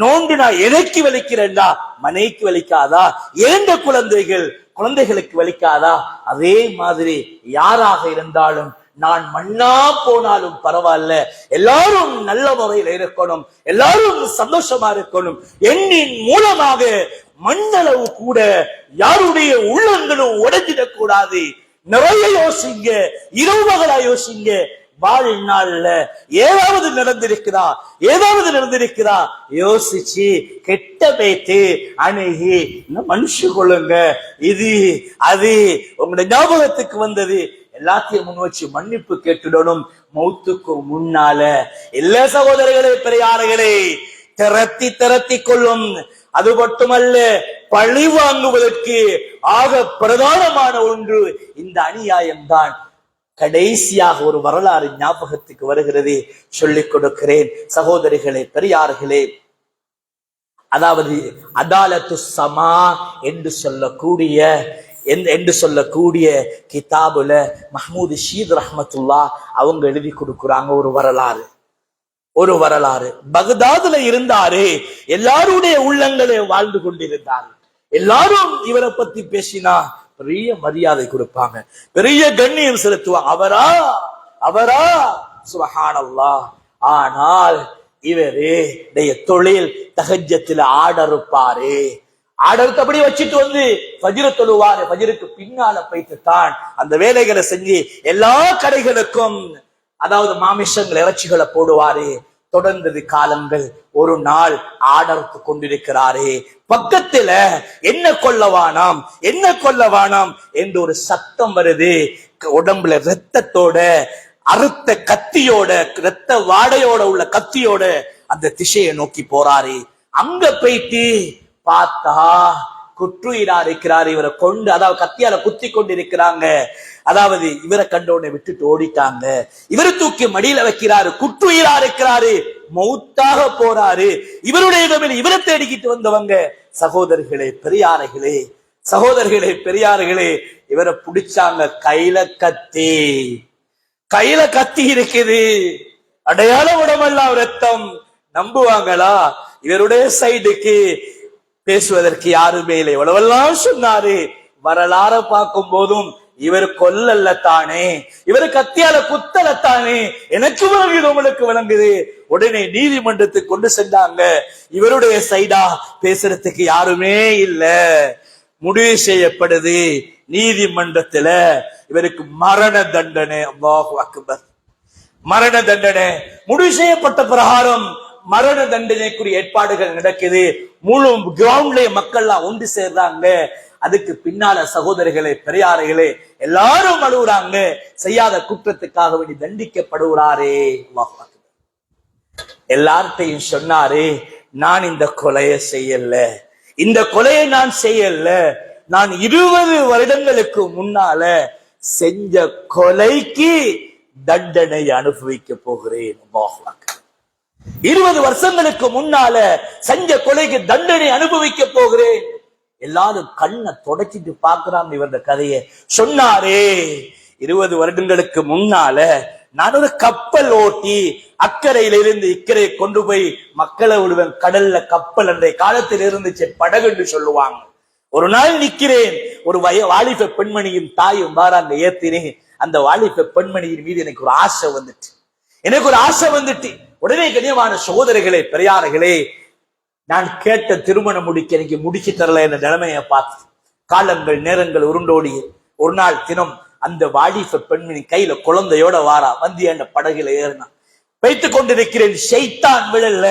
நோண்டுனா எதைக்கு வலிக்கிறேன்டா? மனைக்கு வலிக்காதா? ஏண்ட குழந்தைகளுக்கு வலிக்காதா? அதே மாதிரி யாராக இருந்தாலும், நான் மண்ணா போனாலும் பரவாயில்ல, எல்லாரும் நல்ல முறையில் இருக்கணும், எல்லாரும் சந்தோஷமா இருக்கணும். எண்ணின் மூலமாக மண்ணளவு கூட யாருடைய உள்ளங்களும் உடைஞ்சிடக் கூடாது. நிறைய யோசிங்க, இரவு மகளா யோசிங்க. வாழ்நாள்ல ஏதாவது நடந்திருக்கிறா யோசிச்சு கெட்ட பேத்து அணுகி மனுஷு கொள்ளுங்க. இது அது உங்களுடைய ஞாபகத்துக்கு வந்தது எல்லாத்தையும் முன் வச்சு மன்னிப்பு கேட்டுடணும் மௌத்துக்கு முன்னால. இல்ல சகோதரர்களே, பெரியார்களே, திரத்தி கொள்ளும். அது மட்டுமல்ல, பழி வாங்குவதற்கு ஆக பிரதானமான ஒன்று இந்த அநியாயம்தான். கடைசியாக ஒரு வரலாறு ஞாபகத்துக்கு வருகிறது, சொல்லிக் கொடுக்கிறேன் சகோதரிகளே, பெரியார்களே. அதாவது அதாலத்து சமா என்று சொல்லக்கூடிய கிதாபுல மஹ்மூது ஷீத் ரஹ்மத்துல்லா அவங்க எழுதி கொடுக்குறாங்க ஒரு வரலாறு. பகதாதுல இருந்தாரு, எல்லாருடைய உள்ளங்களே வாழ்ந்து கொண்டிருந்தாரு. எல்லாரும் இவரை பத்தி பேசினா பெரிய மரியாதை கொடுப்பாங்க, பெரிய கண்ணியம் செலுத்துவாங்க. அவரா சுப்ஹானல்லாஹ். ஆனால் இவருடைய தொழில் தஹஜ்ஜத்துல ஆடறுப்பாரு. ஆடறுத்து அப்படி வச்சுட்டு வந்து ஃபஜ்ர் தொழுவாரு. ஃபஜ்ருக்கு பின்னால போயிட்டு தான் அந்த வேலைகளை செஞ்சு எல்லா கடைகளுக்கும், அதாவது மாமிசங்கள் இறைச்சிகளை போடுவாரு. தொடர்ந்தது காலங்கள். ஒரு நாள் ஆடர்த்து கொண்டிருக்கிறாரே, பக்கத்துல என்ன கொல்லவானாம் என்ன கொல்லவானாம் என்று ஒரு சத்தம் வருது. உடம்புல ரத்தத்தோட, அறுத்த கத்தியோட, ரத்த வாடையோட உள்ள கத்தியோட அந்த திசையை நோக்கி போறாரு. அங்க போயிட்டு பார்த்தா குற்றுயிரா இருக்கிறார். இவரை கொண்டு, அதாவது கத்தியால குத்தி கொண்டிருக்கிறாங்க. அதாவது இவரை கண்டோடனே விட்டுட்டு ஓடிட்டாங்க. இவரை தூக்கி மடியில வைக்கிறாரு, குற்றுயிரா இருக்கிறாரு, மௌத்தாக போறாரு. இவருடைய இடமில் இவரை தேடிக்கிட்டு வந்தவங்க சகோதரர்களே பெரியார்களே, சகோதரர்களே பெரியார்களே, இவரை பிடிச்சாங்க. கையில கத்தி இருக்குது, அடையாள உடம்பெல்லாம் ரத்தம். நம்புவாங்களா? இவருடைய சைடுக்கு பேசுவதற்கு யாருமே இல்லை. எவ்வளவெல்லாம் சொன்னாரு. வரலாறு பார்க்கும் போதும் இவர் கொல்லல்ல தானே, இவர் கத்தியால குத்தல தானே, எனக்கு விளங்குது உங்களுக்கு விளங்குது. உடனே நீதிமன்றத்துக்கு கொண்டு சென்றாங்க. இவருடைய சைடா பேசுறதுக்கு யாருமே இல்ல. முடிவு செய்யப்படுது நீதிமன்றத்துல இவருக்கு மரண தண்டனை. அல்லாஹு அக்பர். மரண தண்டனை முடிவு செய்யப்பட்ட பிரகாரம் மரண தண்டனைக்குரிய ஏற்பாடுகள் நடக்குது. முழு கிரவுண்ட்ல மக்கள்லாம் ஒன்று சேர்றாங்க. அதுக்கு பின்னால சகோதரர்களே பெரியார்களே எல்லாரும் அழுகுறாங்க. செய்யாத குற்றத்துக்காக வேண்டி தண்டிக்கப்படுகிறாரே. எல்லார்ட்டையும் சொன்னாரு, நான் இந்த கொலையை செய்யல, இந்த கொலையை நான் செய்யல, நான் 20 வருடங்களுக்கு முன்னால செஞ்ச கொலைக்கு தண்டனை அனுபவிக்க போகிறேன். 20 வருஷங்களுக்கு முன்னால செஞ்ச கொலைக்கு தண்டனை அனுபவிக்க போகிறேன். எல்லாரும் கண்ணை தொடச்சிட்டு பாக்குறாங்க இவருடைய கதையை. சொன்னாரே, 20 வருடங்களுக்கு முன்னால நான் ஒரு கப்பல் ஓட்டி அக்கறையில இருந்து இக்கரை கொண்டு போய் மக்களை விடுவேன். கடல்ல கப்பல் அன்றைய காலத்தில் இருந்துச்சு, படகு என்று சொல்லுவாங்க. ஒரு நாள் நிக்கிறேன், ஒரு வாலிப பெண்மணியும் தாயும் வாராங்க, ஏத்தினேன். அந்த வாலிப பெண்மணியின் மீது எனக்கு ஒரு ஆசை வந்துட்டு, உடனே கண்ணியமான சகோதரர்களே பெரியார்களே, நான் கேட்ட திருமணம் முடிக்க எனக்கு முடிச்சு தரல என்ற நிலைமையை பார்த்து காலங்கள் நேரங்கள் உருண்டோடி ஒரு நாள் தினம் அந்த வாலிப பெண்மணி கையில குழந்தையோட வாரா வந்து என் படகுல ஏறினா. வைத்துக் கொண்டிருக்கிறேன், ஷைத்தான் விழல.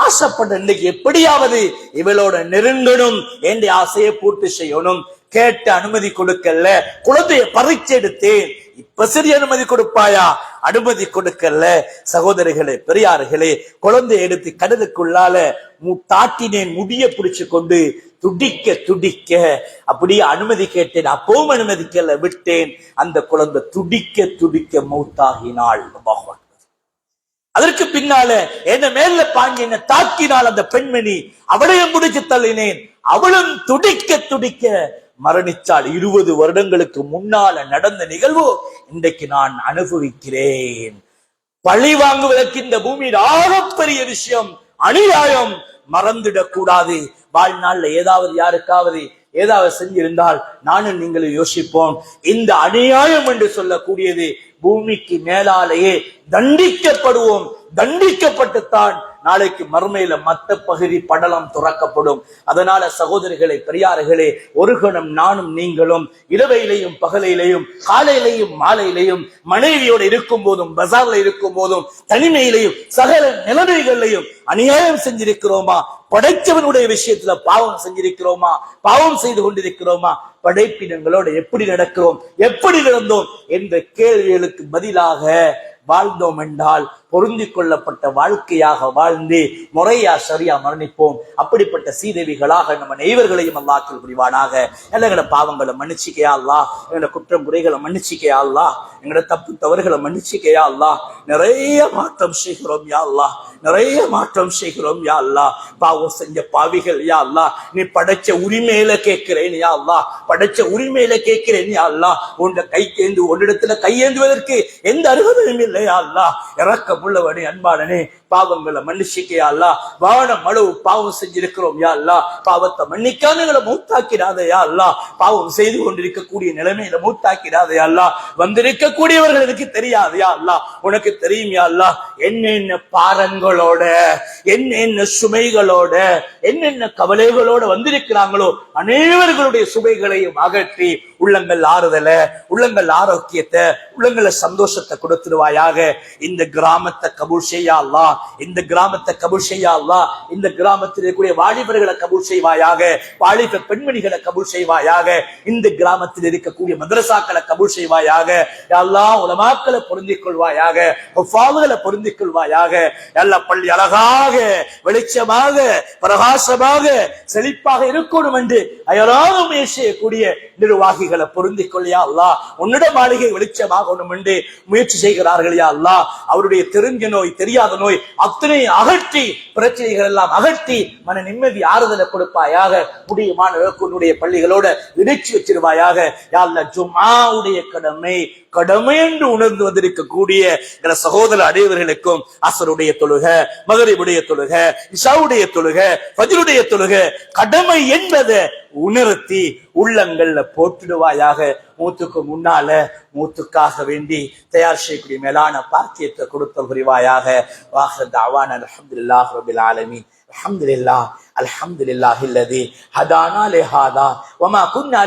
ஆசைப்பட்ட இன்னைக்கு எப்படியாவது இவளோட நெருங்கணும் என்ற ஆசையை பூர்த்தி செய்யணும். கேட்டு அனுமதி கொடுக்கல, குழந்தையை பறிச்செடுத்தேன். இப்ப சரி அனுமதி கொடுப்பாயா? அனுமதி கொடுக்கல. சகோதரிகளே பெரியார்களே, குழந்தை எடுத்து கடலுக்குள்ளால தாட்டினேன், முடிய பிடிச்சு கொண்டு துடிக்க துடிக்க அப்படியே அனுமதி கேட்டேன். அப்பவும் அனுமதிக்கல, விட்டேன். அந்த குழந்தை துடிக்க துடிக்க மௌத்தாகினாள். அதற்கு பின்னால என்ன மேல பாஞ்சி என்ன தாக்கினால் அந்த பெண்மணி, அவளையும் முடிச்சு தள்ளினேன். அவளும் துடிக்க துடிக்க மரணிச்சாள். 20 வருடங்களுக்கு முன்னால நடந்த நிகழ்வு இன்றைக்கு நான் அனுபவிக்கிறேன். பழி வாங்குவதற்கு இந்த பூமியில் ஆகப்பெரிய விஷயம் அநியாயம். மறந்துடக் கூடாது. வாழ்நாள்ல ஏதாவது யாருக்காவது ஏதாவது செஞ்சிருந்தால் நானும் நீங்களும் யோசிப்போம். இந்த அநியாயம் என்று சொல்லக்கூடியது பூமிக்கு மேலாலேயே தண்டிக்கப்படுவோம். தண்டிக்கப்பட்டுத்தான் நாளைக்கு மறுமையில மத்த பகுதி படலம் துறக்கப்படும். அதனால சகோதரிகளே பெரியார்களே, ஒரு கணம் நானும் நீங்களும் இரவையிலையும் பகலையிலையும் காலையிலையும் மாலையிலையும் மனைவியோடு இருக்கும் போதும் பஜார்ல இருக்கும் போதும் தனிமையிலையும் சகல நிலைமைகளையும் அநியாயம் செஞ்சிருக்கிறோமா? படைச்சவனுடைய விஷயத்துல பாவம் செஞ்சிருக்கிறோமா? பாவம் செய்து கொண்டிருக்கிறோமா? படைப்பினங்களோட எப்படி நடக்கிறோம், எப்படி நடந்தோம் என்ற கேள்விகளுக்கு பதிலாக வாழ்ந்தோம் என்றால் பொருந்திக் கொள்ளப்பட்ட வாழ்க்கையாக வாழ்ந்து முறையா சரியா மரணிப்போம். அப்படிப்பட்ட சீதேவிகளாக நம்ம நெய்வர்களையும் அல்லாஹ் புரிவானாக. எங்களோட பாவங்களை மன்னிச்சிக்கையா அல்லா, எங்களோட குற்றம் குறைகளை மன்னிச்சிக்கையா அல்லா, எங்களோட தப்பு தவறுகளை மன்னிச்சிக்கையா அல்லா. நிறைய மாற்றம் செய்கிறோம் யா அல்லா, நிறைய மாற்றம் செய்கிறோம் யா அல்லா. பாவம் செஞ்ச பாவிகள் யா அல்லா, நீ படைச்ச உரிமையில கேட்கிறேன் யா அல்லா, படைச்ச உரிமையில கேட்கிறேன் யா அல்லா. உன்னை கையேந்து ஒன்னிடத்துல கையேந்துவதற்கு எந்த அருகதையும் இல்லையா அல்லா. இறக்க உள்ளவனே அன்பாளனே, பாவங்களை மன்னிச்சிக்கையா அல்லா. வானம் அளவு பாவம் செஞ்சிருக்கிறோம் யா அல்லா. பாவத்தை மன்னிக்காம எங்களை மூத்தாக்கிறாதே யா அல்லா. பாவம் செய்து கொண்டிருக்கக்கூடிய நிலைமையில மூத்தாக்கிறாதே யா அல்லா. வந்திருக்கக்கூடியவர்கள் எனக்கு தெரியாது யா அல்லா, உனக்கு தெரியும் யா அல்லா. என்னென்ன பாரங்களோட, என்னென்ன சுமைகளோட, என்னென்ன கவலைகளோட வந்திருக்கிறாங்களோ அனைவர்களுடைய சுமைகளையும் அகற்றி உள்ளங்கள் ஆறுதல, உள்ளங்கள் ஆரோக்கியத்தை, உள்ளங்கள சந்தோஷத்தை கொடுத்துருவாயாக. இந்த கிராமத்தை கபூல் செய்யா அல்லா. இந்த கிராமத்தை கபூல் செய்யா அல்லாஹ். இந்த கிராமத்தில் இருக்கக்கூடிய வாலிபர்களை கபூல் செய்வாயாக, வாலிப பெண்மணிகளை கபூல் செய்வாயாக, இந்த கிராமத்தில் இருக்கக்கூடிய மதரசாக்களை கபூல் செய்வாயாக. யா அல்லாஹ், உலமாக்களை பொருந்திக் கொள்வாயாக, ஹுஃபாதுகளை பொருந்திக் கொள்வாயாக. எல்லா பள்ளி அழகாக வெளிச்சமாக பிரகாசமாக செழிப்பாக இருக்கணும் என்று அயராக முயற்சி செய்யக்கூடிய நிர்வாகிகளை பொருந்திக் கொள்ளியா அல்லாஹ். உன்னிட மாளிகை வெளிச்சமாகணும் என்று முயற்சி செய்கிறார்கள் யா அல்லாஹ். அவருடைய தெரிஞ்ச நோய் தெரியாத நோய் அத்தனை அகற்றி, பிரச்சனைகள் எல்லாம் அகற்றி மன நிம்மதி ஆறுதலை கொடுப்பாயாக. முடியுமான உன்னுடைய பள்ளிகளோட இணைச்சி வச்சிருவாயாக. யா அல்லாஹ், ஜும்ஆவுடைய கடமை என்று உணர்ந்து வந்திருக்கக்கூடிய சகோதர அனைவர்களுக்கும் அஸ்ருடைய தொழுக, மகரிபுடைய தொழுக, இஷாவுடைய தொழுக, ஃபஜ்ருடைய தொழுக கடமை என்பதை உணர்த்தி உள்ளங்கள்ல போட்டுடுவாயாக. மூத்துக்கு முன்னால மூத்துக்காக வேண்டி தயார் செய்யக்கூடிய மேலான பாக்கியத்தை கொடுத்த புரிவாயாக. வாஹிர் தஅவானா அல்ஹம்துலில்லாஹி ரப்பில் ஆலமீன். அல்ஹம்துலில்லாஹ் அல்ஹம்துலில்லாஹில்லதி ஹதானா லிஹாதா வமா குன்னா